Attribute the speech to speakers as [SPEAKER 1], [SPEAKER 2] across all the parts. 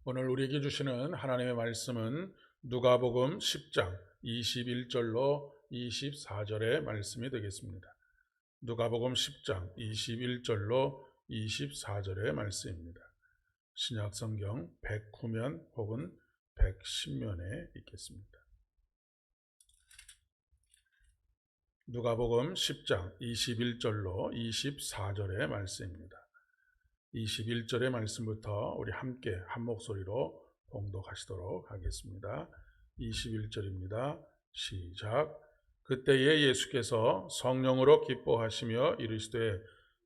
[SPEAKER 1] 오늘 우리에게 주시는 하나님의 말씀은 누가복음 10장 21절로 24절의 말씀이 되겠습니다. 누가복음 10장 21절로 24절의 말씀입니다. 신약성경 109면 혹은 110면에 있겠습니다. 누가복음 10장 21절로 24절의 말씀입니다. 21절의 말씀부터 우리 함께 한 목소리로 봉독하시도록 하겠습니다. 21절입니다. 시작. 그때에 예수께서 성령으로 기뻐하시며 이르시되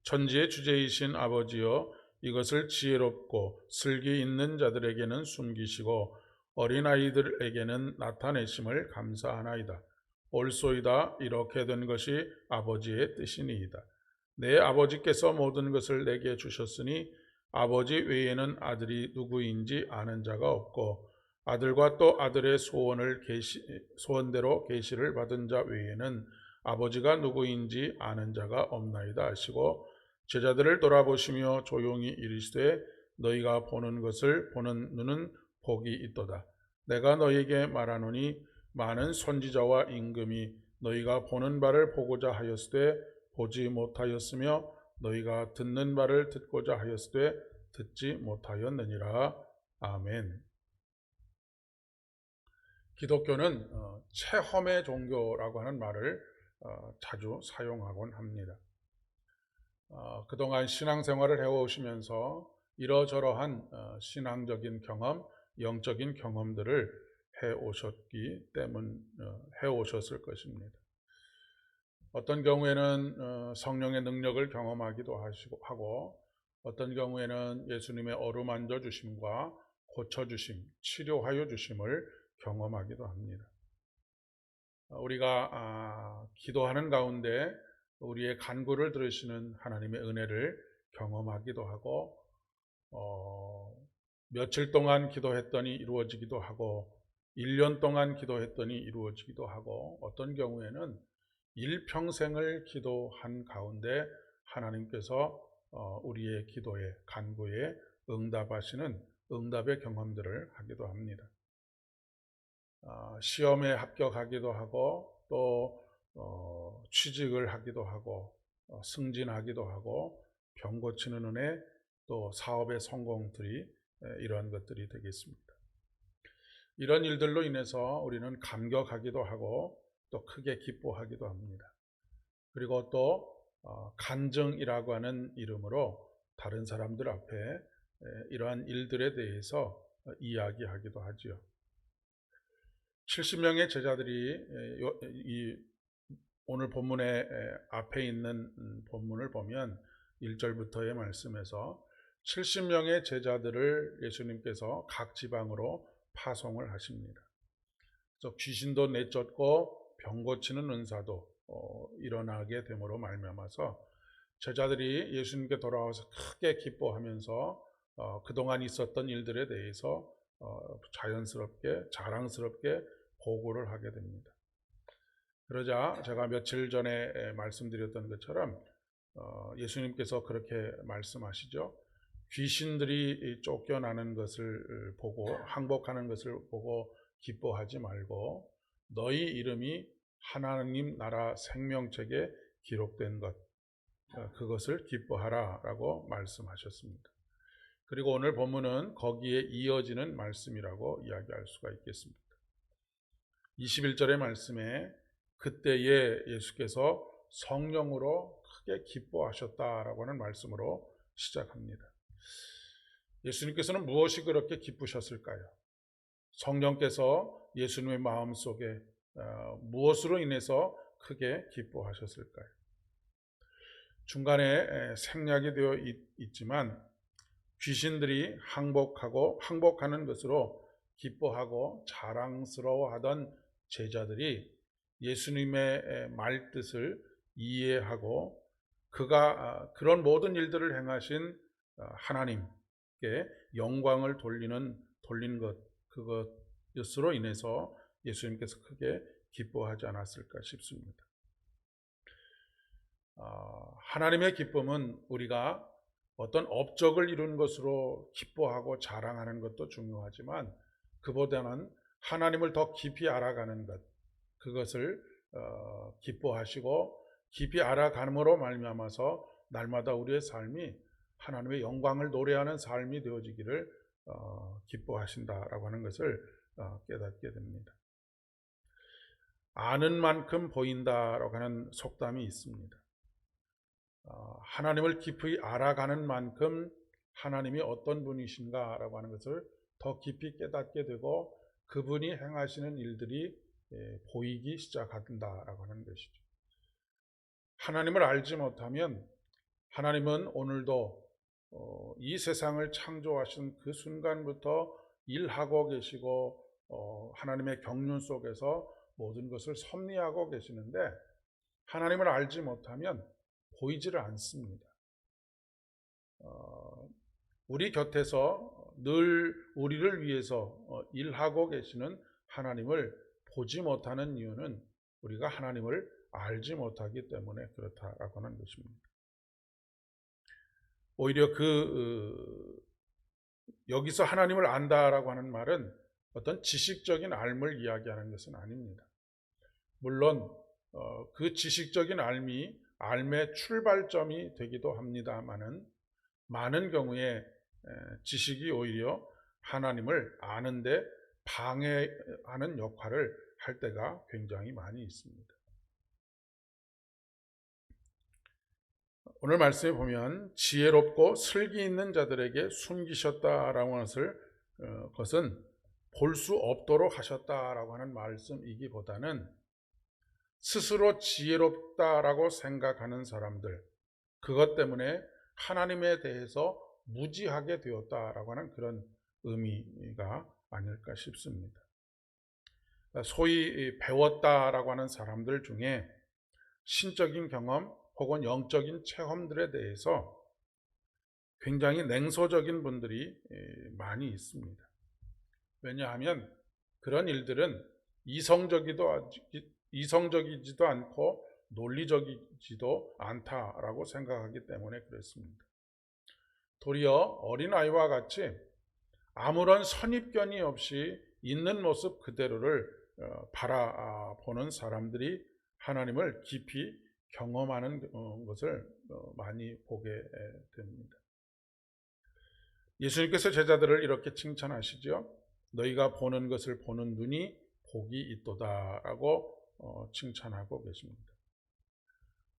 [SPEAKER 1] 천지의 주제이신 아버지여, 이것을 지혜롭고 슬기 있는 자들에게는 숨기시고 어린아이들에게는 나타내심을 감사하나이다. 옳소이다. 이렇게 된 것이 아버지의 뜻이니이다. 내 아버지께서 모든 것을 내게 주셨으니 아버지 외에는 아들이 누구인지 아는 자가 없고 아들과 또 아들의 소원대로 계시를 받은 자 외에는 아버지가 누구인지 아는 자가 없나이다 하시고 제자들을 돌아보시며 조용히 이르시되 너희가 보는 것을 보는 눈은 복이 있도다. 내가 너희에게 말하노니 많은 선지자와 임금이 너희가 보는 바를 보고자 하였으되 보지 못하였으며 너희가 듣는 바를 듣고자 하였으되 듣지 못하였느니라. 아멘. 기독교는 체험의 종교라고 하는 말을 자주 사용하곤 합니다. 그동안 신앙생활을 해오시면서 이러저러한 신앙적인 경험, 영적인 경험들을 해오셨을 것입니다. 어떤 경우에는 성령의 능력을 경험하기도 하고 어떤 경우에는 예수님의 어루만져 주심과 고쳐주심, 치료하여 주심을 경험하기도 합니다. 우리가 기도하는 가운데 우리의 간구를 들으시는 하나님의 은혜를 경험하기도 하고 며칠 동안 기도했더니 이루어지기도 하고 1년 동안 기도했더니 이루어지기도 하고 어떤 경우에는 일평생을 기도한 가운데 하나님께서 우리의 기도에 간구에 응답하시는 응답의 경험들을 하기도 합니다. 시험에 합격하기도 하고 또 취직을 하기도 하고 승진하기도 하고 병 고치는 은혜 또 사업의 성공들이 이러한 것들이 되겠습니다. 이런 일들로 인해서 우리는 감격하기도 하고 또 크게 기뻐하기도 합니다. 그리고 또 간증이라고 하는 이름으로 다른 사람들 앞에 이러한 일들에 대해서 이야기하기도 하지요. 70명의 제자들이 오늘 본문의 앞에 있는 본문을 보면 1절부터의 말씀에서 70명의 제자들을 예수님께서 각 지방으로 파송을 하십니다. 그래서 귀신도 내쫓고 병 고치는 은사도 일어나게 됨으로 말미암아서 제자들이 예수님께 돌아와서 크게 기뻐하면서 그동안 있었던 일들에 대해서 자연스럽게 자랑스럽게 보고를 하게 됩니다. 그러자 제가 며칠 전에 말씀드렸던 것처럼 예수님께서 그렇게 말씀하시죠. 귀신들이 쫓겨나는 것을 보고 항복하는 것을 보고 기뻐하지 말고 너희 이름이 하나님 나라 생명책에 기록된 것 그것을 기뻐하라 라고 말씀하셨습니다. 그리고 오늘 본문은 거기에 이어지는 말씀이라고 이야기할 수가 있겠습니다. 21절의 말씀에 그때에 예수께서 성령으로 크게 기뻐하셨다라고 하는 말씀으로 시작합니다. 예수님께서는 무엇이 그렇게 기쁘셨을까요? 성령께서 예수님의 마음속에 무엇으로 인해서 크게 기뻐하셨을까요? 중간에 생략이 되어 있지만 귀신들이 항복하는 것으로 기뻐하고 자랑스러워하던 제자들이 예수님의 말뜻을 이해하고 그가 그런 모든 일들을 행하신 하나님께 영광을 돌린 것 그것으로 인해서 예수님께서 크게 기뻐하지 않았을까 싶습니다. 하나님의 기쁨은 우리가 어떤 업적을 이룬 것으로 기뻐하고 자랑하는 것도 중요하지만 그보다는 하나님을 더 깊이 알아가는 것, 그것을 기뻐하시고 깊이 알아감으로 말미암아서 날마다 우리의 삶이 하나님의 영광을 노래하는 삶이 되어지기를 기뻐하신다라고 하는 것을 깨닫게 됩니다. 아는 만큼 보인다라고 하는 속담이 있습니다. 하나님을 깊이 알아가는 만큼 하나님이 어떤 분이신가라고 하는 것을 더 깊이 깨닫게 되고 그분이 행하시는 일들이 보이기 시작한다라고 하는 것이죠. 하나님을 알지 못하면 하나님은 오늘도 이 세상을 창조하신 그 순간부터 일하고 계시고 하나님의 경륜 속에서 모든 것을 섭리하고 계시는데 하나님을 알지 못하면 보이지를 않습니다. 우리 곁에서 늘 우리를 위해서 일하고 계시는 하나님을 보지 못하는 이유는 우리가 하나님을 알지 못하기 때문에 그렇다라고 하는 것입니다. 오히려 여기서 하나님을 안다라고 하는 말은 어떤 지식적인 알을 이야기하는 것은 아닙니다. 물론 그 지식적인 알의 출발점이 되기도 합니다만은 많은 경우에 지식이 오히려 하나님을 아는데 방해하는 역할을 할 때가 굉장히 많이 있습니다. 오늘 말씀에 보면 지혜롭고 슬기 있는 자들에게 숨기셨다라고 하는 것은 볼 수 없도록 하셨다라고 하는 말씀이기보다는 스스로 지혜롭다라고 생각하는 사람들, 그것 때문에 하나님에 대해서 무지하게 되었다라고 하는 그런 의미가 아닐까 싶습니다. 소위 배웠다라고 하는 사람들 중에 신적인 경험 혹은 영적인 체험들에 대해서 굉장히 냉소적인 분들이 많이 있습니다. 왜냐하면 그런 일들은 이성적이지도 않고 논리적이지도 않다라고 생각하기 때문에 그렇습니다. 도리어 어린아이와 같이 아무런 선입견이 없이 있는 모습 그대로를 바라보는 사람들이 하나님을 깊이 경험하는 것을 많이 보게 됩니다. 예수님께서 제자들을 이렇게 칭찬하시죠. 너희가 보는 것을 보는 눈이 복이 있도다라고 칭찬하고 계십니다.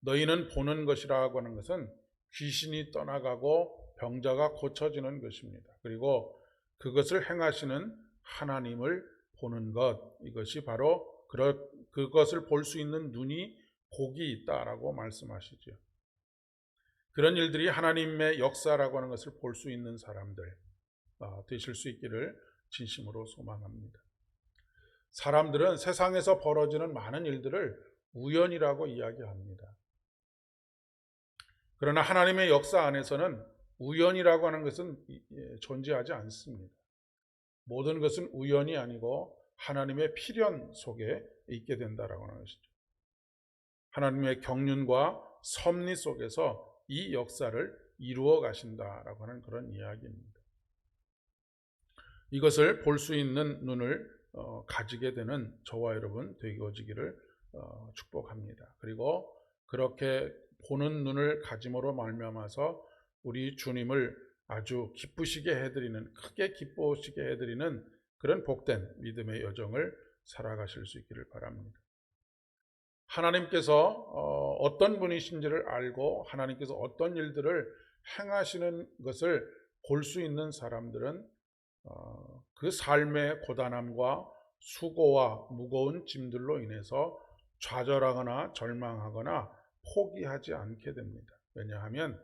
[SPEAKER 1] 너희는 보는 것이라고 하는 것은 귀신이 떠나가고 병자가 고쳐지는 것입니다. 그리고 그것을 행하시는 하나님을 보는 것, 이것이 바로 그것을 볼 수 있는 눈이 복이 있다라고 말씀하시죠. 그런 일들이 하나님의 역사라고 하는 것을 볼 수 있는 사람들 되실 수 있기를 진심으로 소망합니다. 사람들은 세상에서 벌어지는 많은 일들을 우연이라고 이야기합니다. 그러나 하나님의 역사 안에서는 우연이라고 하는 것은 존재하지 않습니다. 모든 것은 우연이 아니고 하나님의 필연 속에 있게 된다라고 하는 것이죠. 하나님의 경륜과 섭리 속에서 이 역사를 이루어 가신다라고 하는 그런 이야기입니다. 이것을 볼 수 있는 눈을 가지게 되는 저와 여러분 되어지기를 축복합니다. 그리고 그렇게 보는 눈을 가짐으로 말미암아서 우리 주님을 아주 기쁘시게 해드리는, 크게 기쁘시게 해드리는 그런 복된 믿음의 여정을 살아가실 수 있기를 바랍니다. 하나님께서 어떤 분이신지를 알고 하나님께서 어떤 일들을 행하시는 것을 볼 수 있는 사람들은 그 삶의 고단함과 수고와 무거운 짐들로 인해서 좌절하거나 절망하거나 포기하지 않게 됩니다. 왜냐하면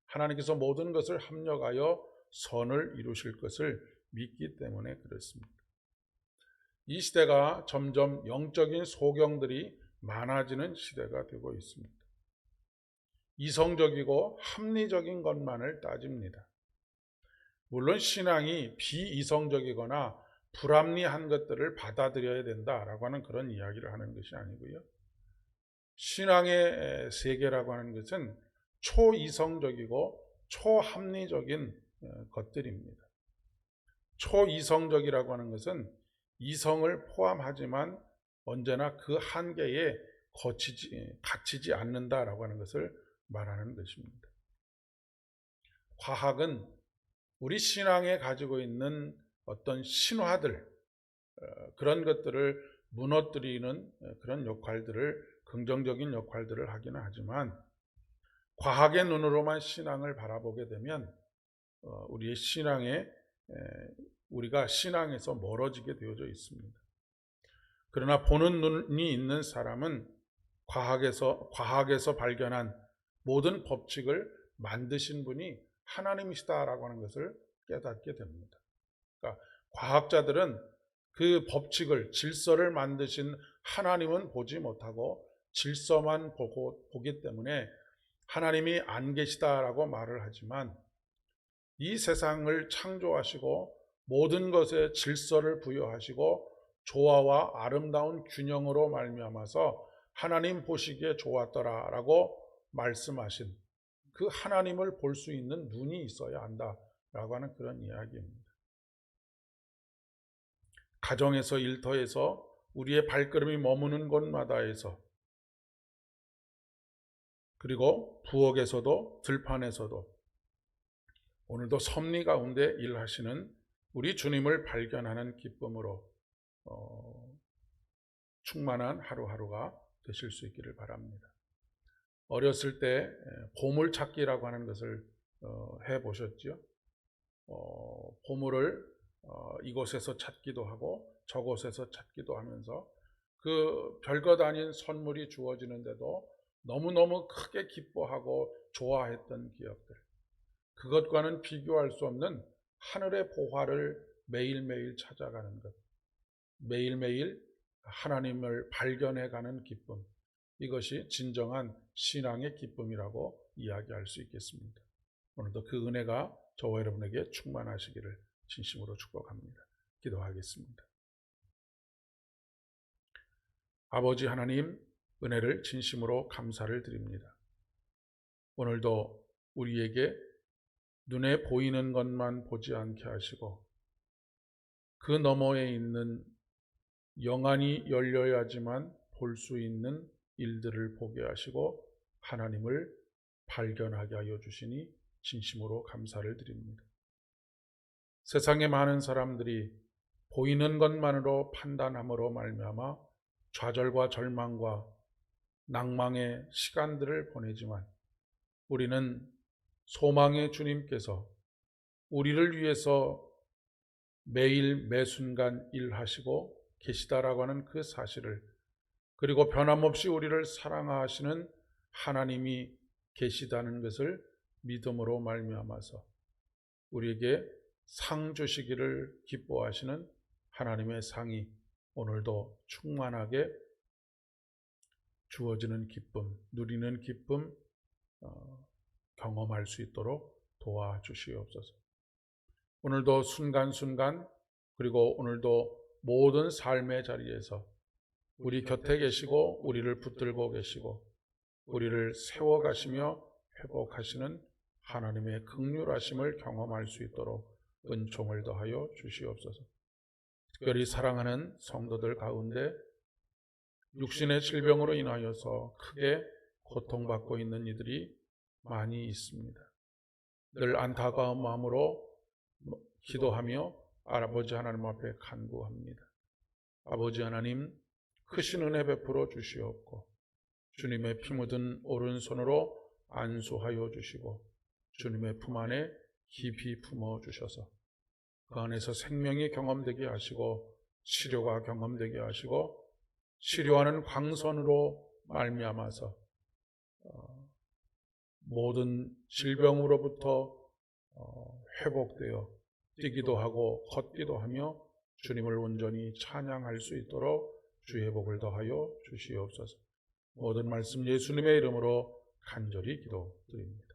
[SPEAKER 1] 하나님께서 모든 것을 합력하여 선을 이루실 것을 믿기 때문에 그렇습니다. 이 시대가 점점 영적인 소경들이 많아지는 시대가 되고 있습니다. 이성적이고 합리적인 것만을 따집니다. 물론 신앙이 비이성적이거나 불합리한 것들을 받아들여야 된다라고 하는 그런 이야기를 하는 것이 아니고요. 신앙의 세계라고 하는 것은 초이성적이고 초합리적인 것들입니다. 초이성적이라고 하는 것은 이성을 포함하지만 언제나 그 한계에 갇히지 않는다라고 하는 것을 말하는 것입니다. 과학은 우리 신앙에 가지고 있는 어떤 신화들, 그런 것들을 무너뜨리는 그런 역할들을, 긍정적인 역할들을 하기는 하지만 과학의 눈으로만 신앙을 바라보게 되면 우리가 신앙에서 멀어지게 되어져 있습니다. 그러나 보는 눈이 있는 사람은 과학에서 발견한 모든 법칙을 만드신 분이 하나님이시다라고 하는 것을 깨닫게 됩니다. 그러니까 과학자들은 그 법칙을, 질서를 만드신 하나님은 보지 못하고 질서만 보기 때문에 하나님이 안 계시다라고 말을 하지만, 이 세상을 창조하시고 모든 것에 질서를 부여하시고 조화와 아름다운 균형으로 말미암아서 하나님 보시기에 좋았더라라고 말씀하신 그 하나님을 볼 수 있는 눈이 있어야 한다라고 하는 그런 이야기입니다. 가정에서, 일터에서, 우리의 발걸음이 머무는 곳마다에서, 그리고 부엌에서도, 들판에서도, 오늘도 섭리 가운데 일하시는 우리 주님을 발견하는 기쁨으로 충만한 하루하루가 되실 수 있기를 바랍니다. 어렸을 때 보물찾기라고 하는 것을 해보셨죠? 보물을 이곳에서 찾기도 하고 저곳에서 찾기도 하면서 그 별것 아닌 선물이 주어지는데도 너무너무 크게 기뻐하고 좋아했던 기억들, 그것과는 비교할 수 없는 하늘의 보화를 매일매일 찾아가는 것, 매일매일 하나님을 발견해가는 기쁨, 이것이 진정한 신앙의 기쁨이라고 이야기할 수 있겠습니다. 오늘도 그 은혜가 저와 여러분에게 충만하시기를 진심으로 축복합니다. 기도하겠습니다. 아버지 하나님, 은혜를 진심으로 감사를 드립니다. 오늘도 우리에게 눈에 보이는 것만 보지 않게 하시고 그 너머에 있는 영안이 열려야지만 볼 수 있는 일들을 보게 하시고 하나님을 발견하게 하여 주시니 진심으로 감사를 드립니다. 세상의 많은 사람들이 보이는 것만으로 판단함으로 말미암아 좌절과 절망과 낭망의 시간들을 보내지만, 우리는 소망의 주님께서 우리를 위해서 매일 매순간 일하시고 계시다라고 하는 그 사실을, 그리고 변함없이 우리를 사랑하시는 하나님이 계시다는 것을 믿음으로 말미암아서 우리에게 상 주시기를 기뻐하시는 하나님의 상이 오늘도 충만하게 주어지는 기쁨, 누리는 기쁨 경험할 수 있도록 도와주시옵소서. 오늘도 순간순간, 그리고 오늘도 모든 삶의 자리에서 우리 곁에 계시고 우리를 붙들고 계시고 우리를 세워가시며 회복하시는 하나님의 긍휼하심을 경험할 수 있도록 은총을 더하여 주시옵소서. 특별히 사랑하는 성도들 가운데 육신의 질병으로 인하여서 크게 고통받고 있는 이들이 많이 있습니다. 늘 안타까운 마음으로 기도하며 아버지 하나님 앞에 간구합니다. 아버지 하나님, 크신 은혜 베풀어 주시옵고 주님의 피 묻은 오른손으로 안수하여 주시고 주님의 품 안에 깊이 품어 주셔서 그 안에서 생명이 경험되게 하시고 치료가 경험되게 하시고 치료하는 광선으로 말미암아서 모든 질병으로부터 회복되어 뛰기도 하고 걷기도 하며 주님을 온전히 찬양할 수 있도록 주의 복을 더하여 주시옵소서. 모든 말씀 예수님의 이름으로 간절히 기도드립니다.